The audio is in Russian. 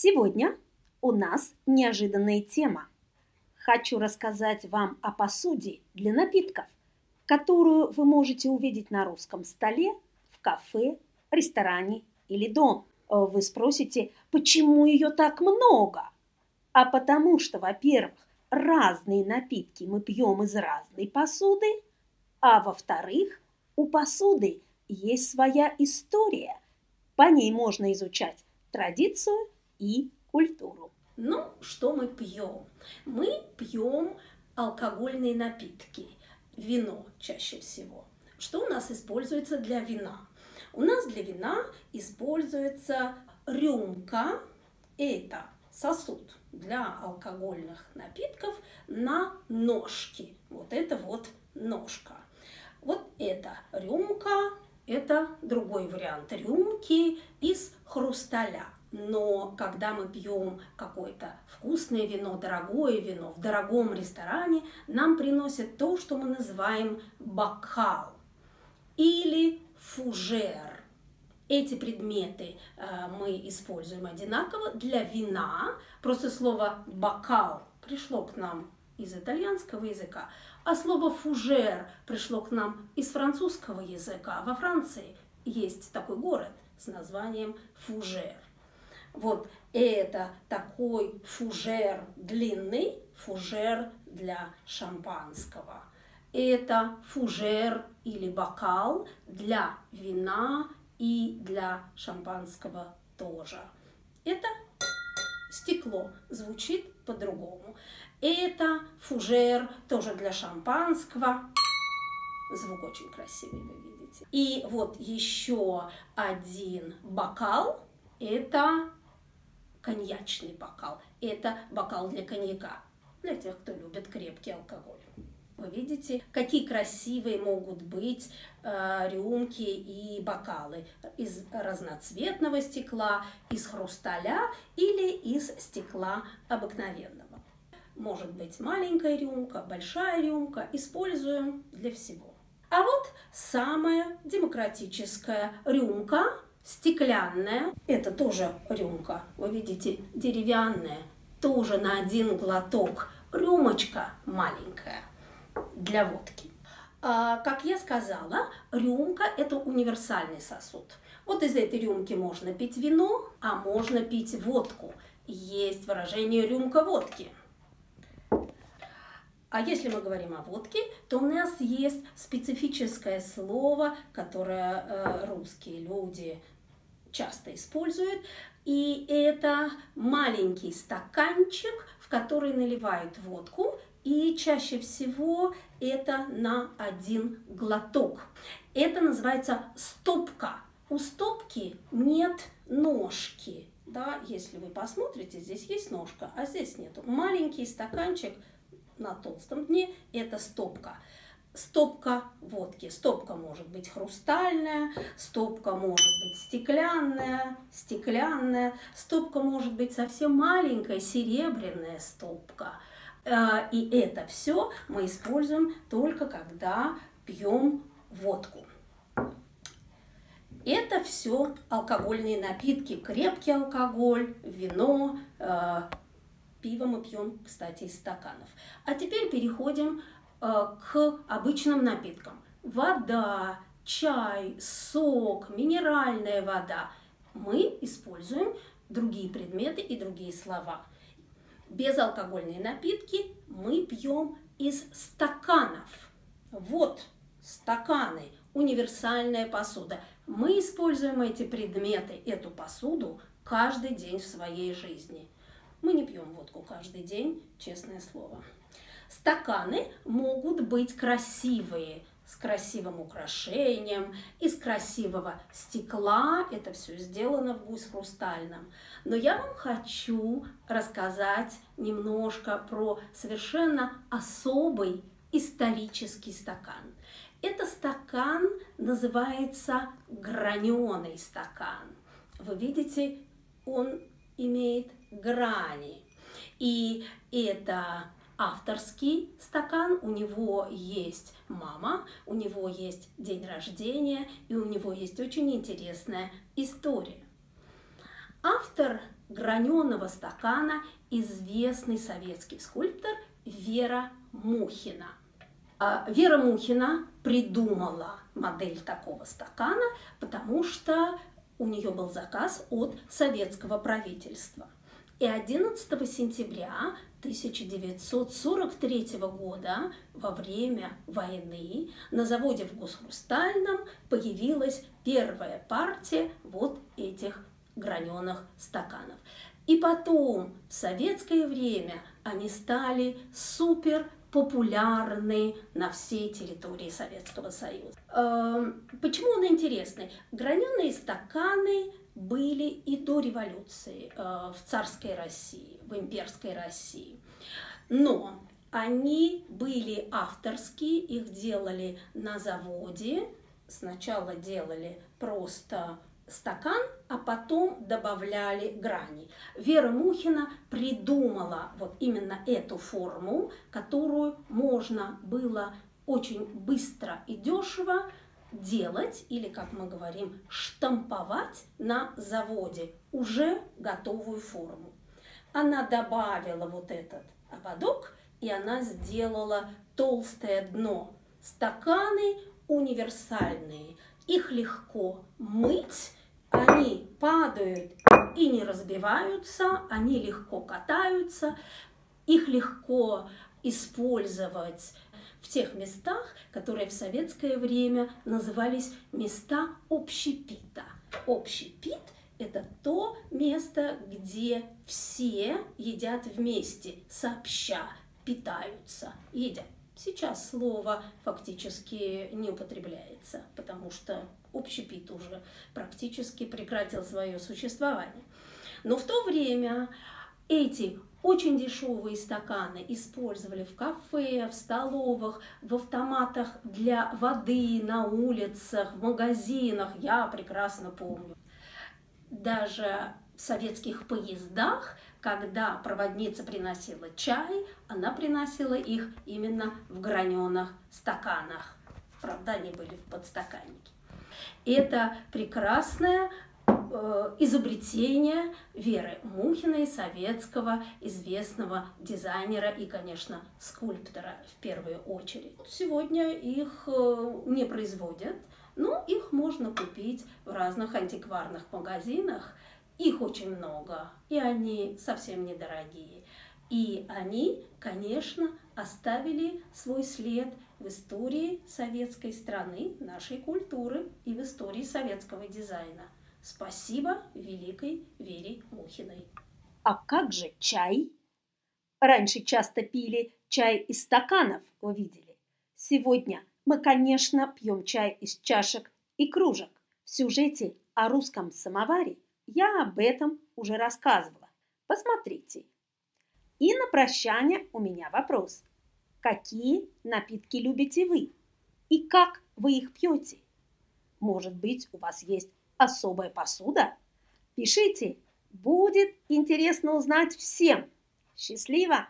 Сегодня у нас неожиданная тема. Хочу рассказать вам о посуде для напитков, которую вы можете увидеть на русском столе, в кафе, ресторане или дома. Вы спросите, почему ее так много? А потому что, во-первых, разные напитки мы пьем из разной посуды, а во-вторых, у посуды есть своя история. По ней можно изучать традицию и культуру. Ну, что мы пьем? Мы пьем алкогольные напитки, вино чаще всего. Что у нас используется для вина? У нас для вина используется рюмка, это сосуд для алкогольных напитков на ножке. Вот это вот ножка. Вот это рюмка, это другой вариант рюмки из хрусталя. Но когда мы пьем какое-то вкусное вино, дорогое вино в дорогом ресторане, нам приносят то, что мы называем бокал или фужер. Эти предметы мы используем одинаково для вина. Просто слово бокал пришло к нам из итальянского языка, а слово фужер пришло к нам из французского языка. Во Франции есть такой город с названием Фужер. Вот это такой фужер длинный, фужер для шампанского. Это фужер или бокал для вина и для шампанского тоже. Это стекло, звучит по-другому. Это фужер тоже для шампанского. Звук очень красивый, вы видите. И вот еще один бокал. Это коньячный бокал. Это бокал для коньяка, для тех, кто любит крепкий алкоголь. Вы видите, какие красивые могут быть рюмки и бокалы из разноцветного стекла, из хрусталя или из стекла обыкновенного. Может быть маленькая рюмка, большая рюмка. Используем для всего. А вот самая демократическая рюмка, стеклянная, это тоже рюмка, вы видите, деревянная, тоже на один глоток, рюмочка маленькая для водки. Как я сказала, рюмка – это универсальный сосуд. Вот из этой рюмки можно пить вино, а можно пить водку. Есть выражение «рюмка водки». А если мы говорим о водке, то у нас есть специфическое слово, которое русские люди часто используют. И это маленький стаканчик, в который наливают водку. И чаще всего это на один глоток. Это называется стопка. У стопки нет ножки. Да, если вы посмотрите, здесь есть ножка, а здесь нету. Маленький стаканчик на толстом дне – это стопка. Стопка водки. Стопка может быть хрустальная, стопка может быть стеклянная, стопка может быть совсем маленькая, серебряная стопка. И это все мы используем только когда пьем водку. Это все алкогольные напитки, крепкий алкоголь, вино, пиво мы пьем, кстати, из стаканов. А теперь переходим к обычным напиткам. Вода, чай, сок, минеральная вода. Мы используем другие предметы и другие слова. Безалкогольные напитки мы пьем из стаканов. Вот стаканы, универсальная посуда. Мы используем эти предметы, эту посуду каждый день в своей жизни. Мы не пьем водку каждый день, честное слово. Стаканы могут быть красивые, с красивым украшением, из красивого стекла. Это все сделано в гусь хрустальном. Но я вам хочу рассказать немножко про совершенно особый исторический стакан. Этот стакан называется граненый стакан. Вы видите, он имеет грани. И это авторский стакан, у него есть мама, у него есть день рождения, и у него есть очень интересная история. Автор граненого стакана известный советский скульптор Вера Мухина. Вера Мухина придумала модель такого стакана, потому что у нее был заказ от советского правительства. И 11 сентября 1943 года, во время войны, на заводе в Госхрустальном появилась первая партия вот этих граненых стаканов. И потом, в советское время, они стали супер популярны на всей территории Советского Союза. Почему он интересный? Граненые стаканы были и до революции в царской России, в имперской России. Но они были авторские, их делали на заводе. Сначала делали просто стакан, а потом добавляли грани. Вера Мухина придумала вот именно эту форму, которую можно было очень быстро и дешево делать, или, как мы говорим, штамповать на заводе уже готовую форму. Она добавила вот этот ободок, и она сделала толстое дно. Стаканы универсальные, их легко мыть, они падают и не разбиваются, они легко катаются, их легко использовать в тех местах, которые в советское время назывались места общепита. Общепит – это то место, где все едят вместе, сообща, питаются, едят. Сейчас слово фактически не употребляется, потому что общепит уже практически прекратил свое существование. Но в то время эти очень дешевые стаканы использовали в кафе, в столовых, в автоматах для воды, на улицах, в магазинах. Я прекрасно помню. Даже в советских поездах, когда проводница приносила чай, она приносила их именно в граненых стаканах. Правда, они были в подстаканнике. Это прекрасное изобретение Веры Мухиной, советского известного дизайнера и, конечно, скульптора в первую очередь. Сегодня их не производят, но их можно купить в разных антикварных магазинах. Их очень много, и они совсем недорогие. И они, конечно, оставили свой след в истории советской страны, нашей культуры и в истории советского дизайна. Спасибо великой Вере Мухиной. А как же чай? Раньше часто пили чай из стаканов, вы видели. Сегодня мы, конечно, пьем чай из чашек и кружек. В сюжете о русском самоваре я об этом уже рассказывала. Посмотрите. И на прощание у меня вопрос. Какие напитки любите вы? И как вы их пьете? Может быть, у вас есть особая посуда? Пишите, будет интересно узнать всем. Счастливо!